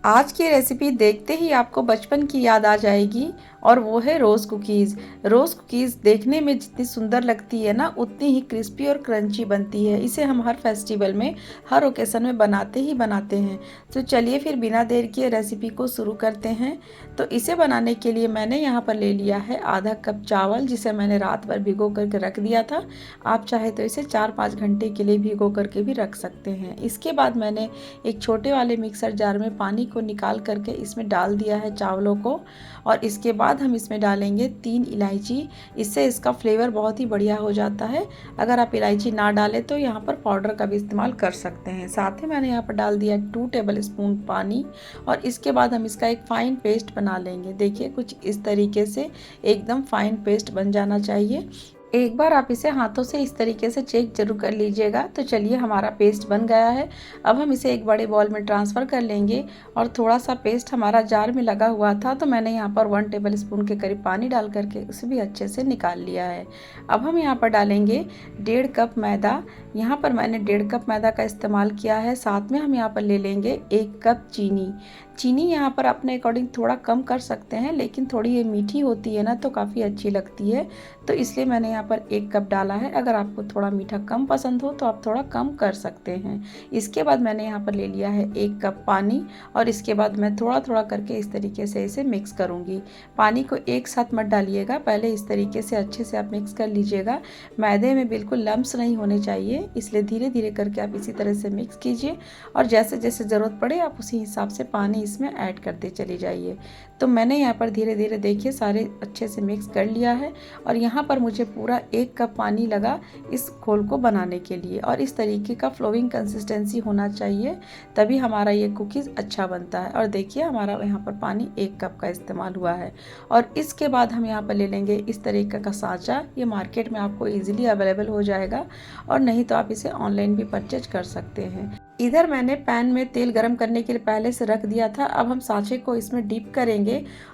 आज की रेसिपी देखते ही आपको बचपन की याद आ जाएगी और वो है रोज़ कुकीज़। रोज़ कुकीज़ देखने में जितनी सुंदर लगती है ना, उतनी ही क्रिस्पी और क्रंची बनती है। इसे हम हर फेस्टिवल में, हर ओकेज़न में बनाते ही बनाते हैं। तो चलिए फिर बिना देर किए रेसिपी को शुरू करते हैं। तो इसे बनाने के लिए मैंने यहाँ पर ले लिया है आधा कप चावल, जिसे मैंने रात भर भिगो करके रख दिया था। आप चाहे तो इसे 4-5 घंटे के लिए भिगो करके भी रख सकते हैं। इसके बाद मैंने एक छोटे वाले मिक्सर जार में पानी को निकाल करके इसमें डाल दिया है चावलों को। और इसके बाद हम इसमें डालेंगे 3 इलायची। इससे इसका फ्लेवर बहुत ही बढ़िया हो जाता है। अगर आप इलायची ना डालें तो यहाँ पर पाउडर का भी इस्तेमाल कर सकते हैं। साथ ही मैंने यहाँ पर डाल दिया 2 टेबल स्पून पानी। और इसके बाद हम इसका एक फ़ाइन पेस्ट बना लेंगे। देखिए कुछ इस तरीके से एकदम फ़ाइन पेस्ट बन जाना चाहिए। एक बार आप इसे हाथों से इस तरीके से चेक जरूर कर लीजिएगा। तो चलिए हमारा पेस्ट बन गया है। अब हम इसे एक बड़े बॉल में ट्रांसफ़र कर लेंगे। और थोड़ा सा पेस्ट हमारा जार में लगा हुआ था, तो मैंने यहाँ पर 1 टेबल स्पून के करीब पानी डाल करके उसे भी अच्छे से निकाल लिया है। अब हम यहाँ पर डालेंगे 1.5 कप मैदा। यहाँ पर मैंने 1.5 कप मैदा का इस्तेमाल किया है। साथ में हम यहाँ पर ले लेंगे 1 कप चीनी। चीनी यहाँ पर अपने अकॉर्डिंग थोड़ा कम कर सकते हैं, लेकिन थोड़ी ये मीठी होती है ना, तो काफ़ी अच्छी लगती है। तो इसलिए मैंने यहाँ पर 1 कप डाला है। अगर आपको थोड़ा मीठा कम पसंद हो तो आप थोड़ा कम कर सकते हैं। इसके बाद मैंने यहाँ पर ले लिया है 1 कप पानी। और इसके बाद मैं थोड़ा थोड़ा करके इस तरीके से इसे मिक्स करूँगी। पानी को एक साथ मत डालिएगा, पहले इस तरीके से अच्छे से आप मिक्स कर लीजिएगा। मैदे में बिल्कुल लम्स नहीं होने चाहिए, इसलिए धीरे धीरे करके आप इसी तरह से मिक्स कीजिए। और जैसे जैसे ज़रूरत पड़े आप उसी हिसाब से पानी इसमें ऐड करते चली जाइए। तो मैंने यहाँ पर धीरे धीरे देखिए सारे अच्छे से मिक्स कर लिया है। और यहाँ पर मुझे पूरा 1 कप पानी लगा इस घोल को बनाने के लिए। और इस तरीके का फ्लोइंग कंसिस्टेंसी होना चाहिए, तभी हमारा ये कुकीज़ अच्छा बनता है। और देखिए हमारा यहाँ पर पानी 1 कप का इस्तेमाल हुआ है। और इसके बाद हम यहाँ पर ले लेंगे इस तरीके का सांचा। ये मार्केट में आपको ईजिली अवेलेबल हो जाएगा, और नहीं तो आप इसे ऑनलाइन भी परचेज कर सकते हैं। इधर मैंने पैन में तेल गरम करने के लिए पहले से रख दिया था। अब हम सांचे को इसमें डिप करेंगे।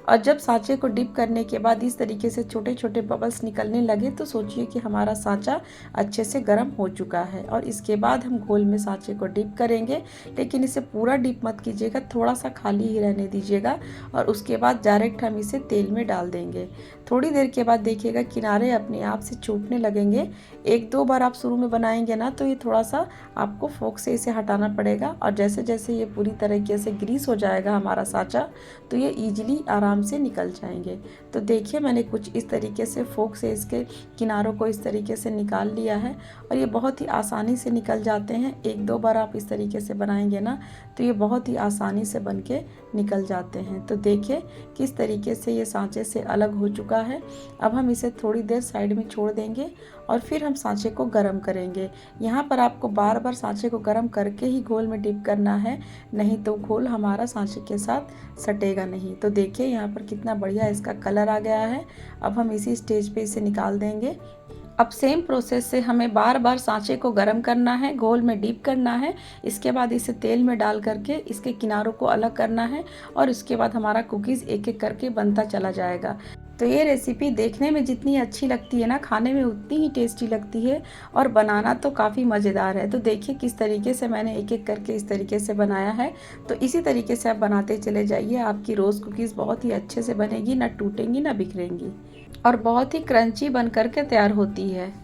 और जब सांचे को डिप करने के बाद इस तरीके से छोटे छोटे बबल्स निकलने लगे, तो सोचिए कि हमारा सांचा अच्छे से गर्म हो चुका है। और इसके बाद हम घोल में सांचे को डिप करेंगे, लेकिन इसे पूरा डिप मत कीजिएगा, थोड़ा सा खाली ही रहने दीजिएगा। और उसके बाद डायरेक्ट हम इसे तेल में डाल देंगे। थोड़ी देर के बाद देखिएगा किनारे अपने आप से छूटने लगेंगे। 1-2 बार आप शुरू में बनाएंगे ना, तो ये थोड़ा सा आपको फोक से इसे हटाना पड़ेगा। और जैसे जैसे ये पूरी तरीके से ग्रीस हो जाएगा हमारा सांचा, तो ये ईजिली आराम से निकल जाएंगे। तो देखिए मैंने कुछ इस तरीके से फोक से इसके किनारों को इस तरीके से निकाल लिया है। और ये बहुत ही आसानी से निकल जाते हैं। 1-2 बार आप इस तरीके से बनाएंगे ना, तो ये बहुत ही आसानी से बन के निकल जाते हैं। तो देखिए किस तरीके से ये सांचे से अलग हो चुका है। अब हम इसे थोड़ी देर साइड में छोड़ देंगे, और फिर हम सांचे को गर्म करेंगे। यहाँ पर आपको बार बार सांचे को गर्म करके ही घोल में डिप करना है, नहीं तो घोल हमारा सांचे के साथ सटेगा नहीं। तो देखिए यहाँ पर कितना बढ़िया इसका कलर आ गया है। अब हम इसी स्टेज पे इसे निकाल देंगे। अब सेम प्रोसेस से हमें बार बार सांचे को गर्म करना है, घोल में डीप करना है। इसके बाद इसे तेल में डाल करके इसके किनारों को अलग करना है। और उसके बाद हमारा कुकीज़ एक एक करके बनता चला जाएगा। तो ये रेसिपी देखने में जितनी अच्छी लगती है ना, खाने में उतनी ही टेस्टी लगती है। और बनाना तो काफ़ी मज़ेदार है। तो देखिए किस तरीके से मैंने एक एक करके इस तरीके से बनाया है। तो इसी तरीके से आप बनाते चले जाइए, आपकी रोज़ कुकीज़ बहुत ही अच्छे से बनेगी, ना टूटेंगी ना बिखरेंगी, और बहुत ही क्रंची बन करके तैयार होती है।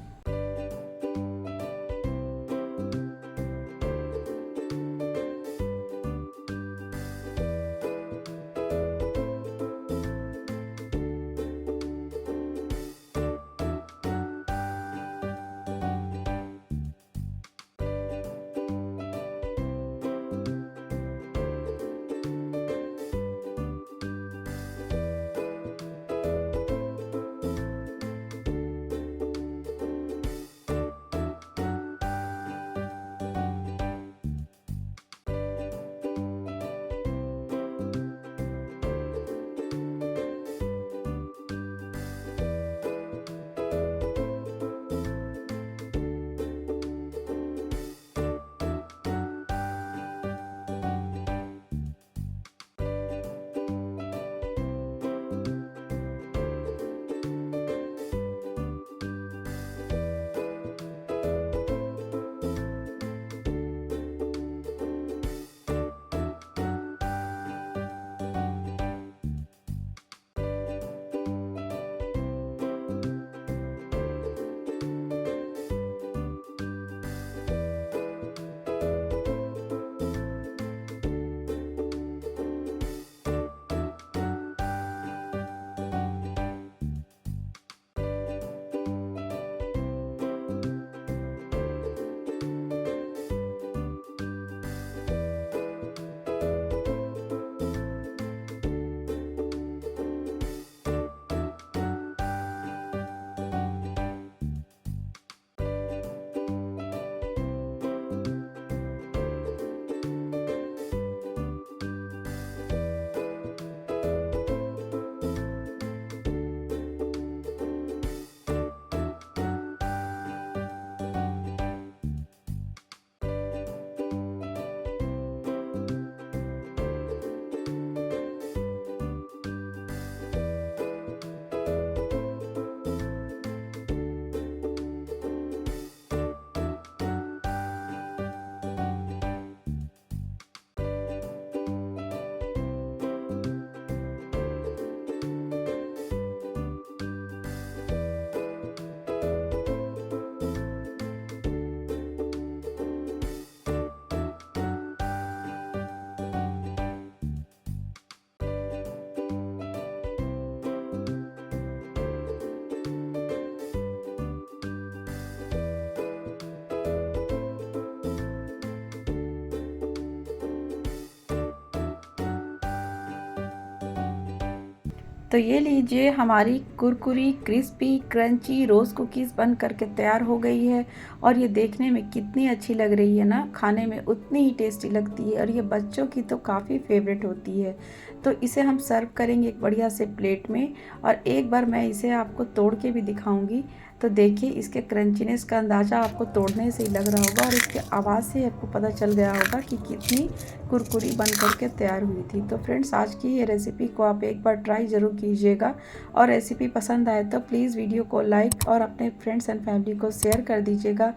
तो ये लीजिए, हमारी कुरकुरी क्रिस्पी क्रंची रोज़ कुकीज़ बन करके तैयार हो गई है। और ये देखने में कितनी अच्छी लग रही है ना, खाने में उतनी ही टेस्टी लगती है और ये बच्चों की तो काफ़ी फेवरेट होती है। तो इसे हम सर्व करेंगे एक बढ़िया से प्लेट में, और एक बार मैं इसे आपको तोड़ के भी दिखाऊंगी। तो देखिए, इसके क्रंचीनेस का अंदाज़ा आपको तोड़ने से ही लग रहा होगा और इसके आवाज़ से आपको पता चल गया होगा कि कितनी कुरकुरी बन करके तैयार हुई थी। तो फ्रेंड्स, आज की ये रेसिपी को आप एक बार ट्राई ज़रूर कीजिएगा, और रेसिपी पसंद आए तो प्लीज़ वीडियो को लाइक और अपने फ्रेंड्स एंड फैमिली को शेयर कर दीजिएगा।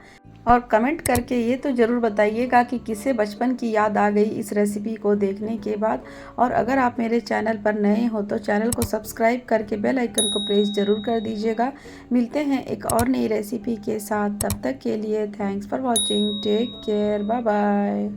और कमेंट करके ये तो ज़रूर बताइएगा कि किसे बचपन की याद आ गई इस रेसिपी को देखने के बाद। और अगर आप मेरे चैनल पर नए हो तो चैनल को सब्सक्राइब करके बेल आइकन को प्रेस ज़रूर कर दीजिएगा। मिलते हैं एक और नई रेसिपी के साथ, तब तक के लिए thanks for watching, take care, bye bye.